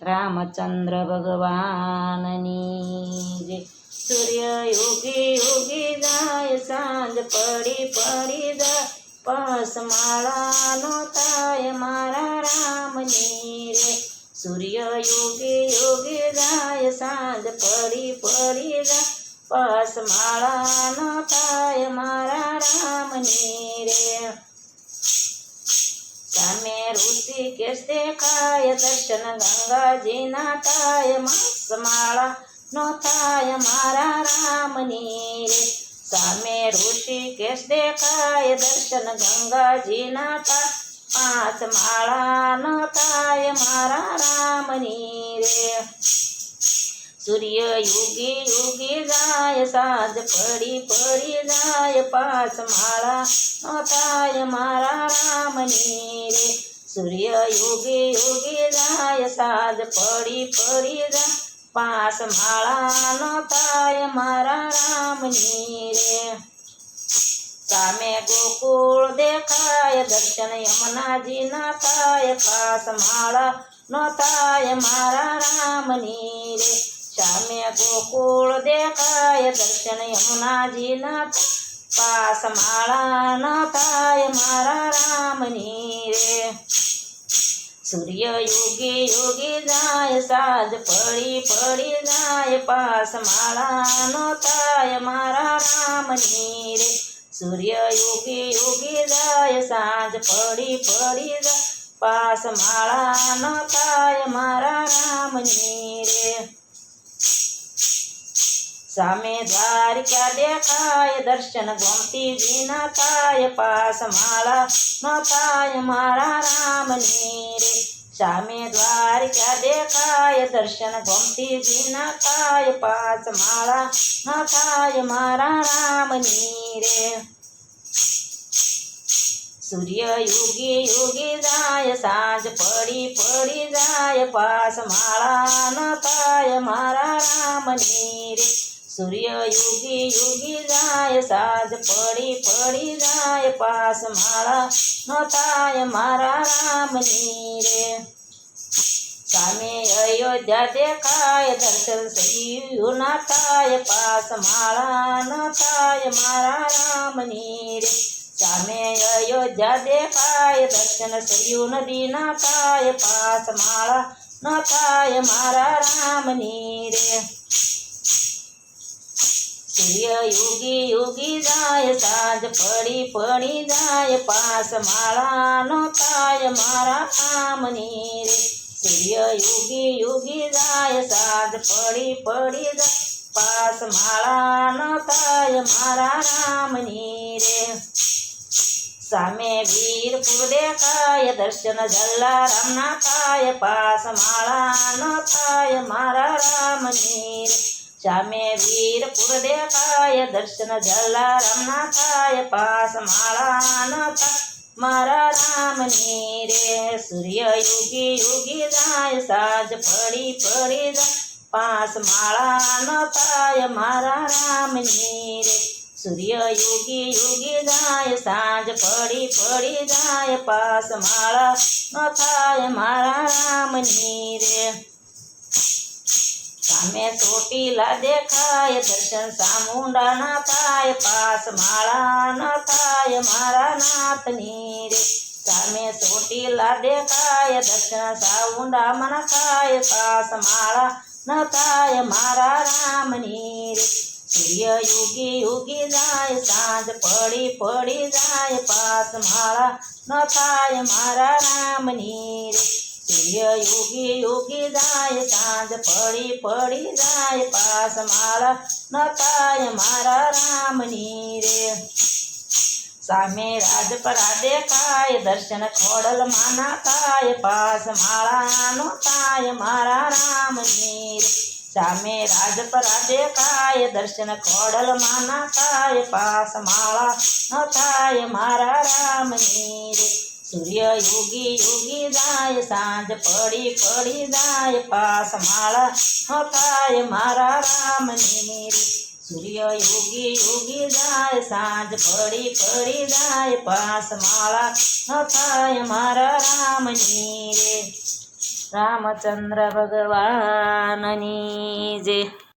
રામચંદ્ર ભગવાનની જય। સૂર્ય ઉગી ઉગી જાય, સાંજ પડી પડી જાય, પસમાળાનો થાય મારા રામની રે। સૂર્ય ઉગી ઉગી જાય, સાંજ પડી પડી જાય, પસમાળાનો થાય મારા રામની રે। સામે ઋષિકેશ દેખાય, દર્શન ગંગાજીના થાય, પસમાળા નો થાય મારા રામની રે। સામે ઋષિકેશ દેખાય, દર્શન ગંગાજીના થાય, પાંચ માળાનો થાય મારા રામની રે। સૂર્ય ઉગી ઉગી જાય, સાંજ પડી પડી જાય, પાંચ માળાનો થાય મારા રામની રે। સૂર્ય ઉગી ઉગી જાય, સાંજ પડી પડી જાય, પાંચ માળાનો થાય મારા રામની રે। સામે ગોકુળ દેખાય, દર્શન યમુનાજીના થાય, પાંચ માળાનો થાય મારા રામની રે। સામે ગોકુળ દેખાય, દર્શન યમુનાજીના થાય, પાંચ માળાનો થાય મારા રામની રે। સૂર્ય ઉગી ઉગી જાય, સાંજ પડી પડી જાય, પાંચ માળાનો થાય મારા રામની રે। સૂર્ય ઉગી ઉગી જાય, સાંજ પડી પડી જાય, પાંચ માળાનો થાય મારા રામની રે। સામે દ્વારિકા દેખાય, દર્શન ગોમતીજીના થાય, પાંચ માળાનો થાય મારા રામની રે। સામે દ્વારિકા દેખાય, દર્શન ગોમતીજીના થાય, પાંચ માળાનો થાય મારા રામની રે। સૂર્ય ઉગી ઉગી જાય, સાંજ પડી પડી જાય, પાંચ માળાનો થાય મારા રામની રે। સૂર્ય ઉગી ઉગી જાય, સાંજ પડી પડી જાય, પાંચ માળાનો થાય મારા રામની રે। સામે અયોધ્યા દેખાય, દર્શન સૈયુના થાય, પાંચ માળાનો થાય મારા રામની રે। સામે અયોધ્યા દેખાય, દર્શન સરયુ નદીના થાય, પાંચ માળાનો થાય મારા રામની રે। સૂર્ય ઉગી ઉગી જાય, સાંજ પડી પડી જાય, પાંચ માળાનો થાય મારા રામની રે। સૂર્ય ઉગી ઉગી જાય, સાંજ પડી પડી જાય, પાંચ માળાનો થાય મારા રામની રે। સામે વીરપુર દેખાય, દર્શન જલારામના થાય, પાંચ માળાનો થાય મારા રામની રે। સામે વીરપુર દેખાય, દર્શન જલારામના થાય, પાંચ માળાનો થાય મારા રામની રે। સૂર્ય ઉગી ઉગી જાય, સાંજ પડી પડી જાય, પાંચ માળાનો થાય મારા રામની રે। સૂર્ય ઉગી ઉગી જાય, સાંજ પડી પડી જાય, પાંચ માળાનો થાય મારા રામની રે। સામે ચોટીલા દેખાય, દર્શન ચામુંડાના થાય, પાંચ માળાનો થાય મારા નાથની રે। સામે ચોટીલા દેખાય, દર્શન ચામુંડામાં થાય, પાંચ માળાનો થાય મારા રામની રે। સૂર્ય ઉગી ઉગી જાય, સાંજ પડી પડી જાય, પાંચ માળાનો થાય મારા રામની રે। સૂર્ય ઉગી ઉગી જાય, સાંજ પડી પડી જાય, પાંચ માળાનો થાય મારા રામની રે। સામે રાજપરા દેખાય, દર્શન ખોડલમાંના થાય, પાંચ માળાનો થાય મારા રામની રે। સામે રાજપરા દેખાય, દર્શન ખોડલમાંના થાય, પાંચ માળાનો થાય મારા રામની રે। સૂર્ય ઉગી ઉગી જાય, સાંજ પડી પડી જાય, પાંચ માળાનો થાય મારા રામની રે। સૂર્ય ઉગી ઉગી જાય, સાંજ પડી પડી જાય, પાંચ માળાનો થાય મારા રામની રે। રામચંદ્ર ભગવાનની જય.